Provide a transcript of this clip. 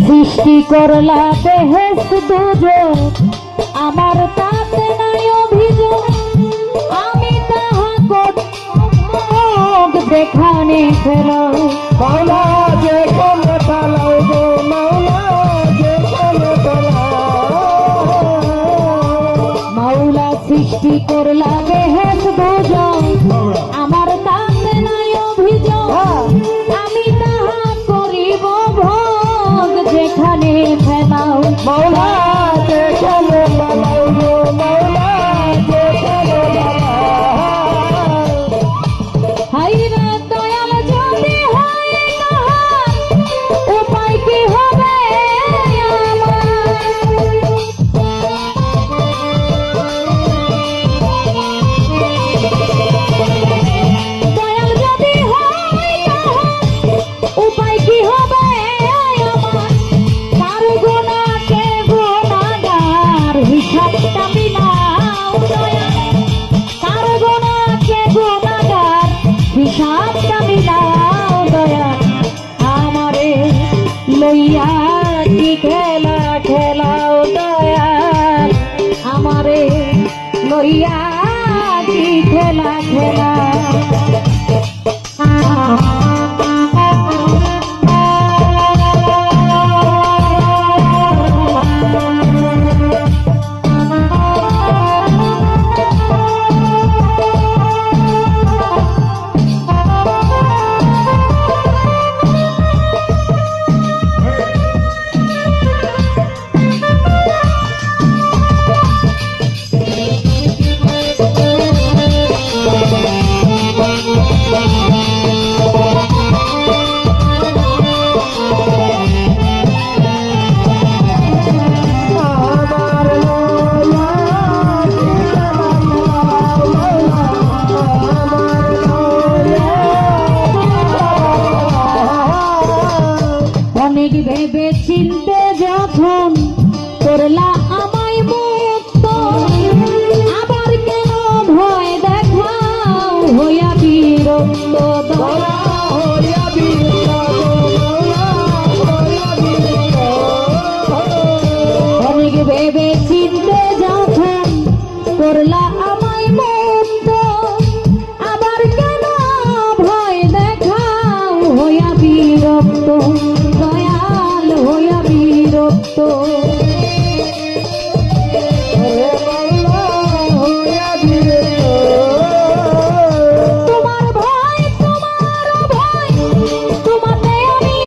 সৃষ্টি করলা বেহেশত দুজক, আমার তাতে নাই অভিযোগ। আমি তাহা করি যেখানে ফেরাও, মাওলা যেখানে পালাও গো মাওলা যেখানে পালাও। মাওলা সৃষ্টি করলা বেহেশত দুজক, আমার তাতে নাই অভিযোগ। আমি তাহা করিব ভোগ যেখানে ফেরাও, মাওলা যেখানে পালাও গো মাওলা যেখানে পালাও। হাইরে দয়াল যদি হয় তাহার উপায় কি হবে দয়াল যদি হয় তাহার উপায় কি হবে আমার? কার গুনাহকে গুনাহগার হিসাবটা মিলাও দয়াল, কার গুনাহকে গুনাহগার হিসাবটা মিলাও দয়াল। আমারে লইয়া কি খেলা খেলাও দয়াল, আমারে লইয়া কি খেলা খেলা। অনেক ভেবে চিনতে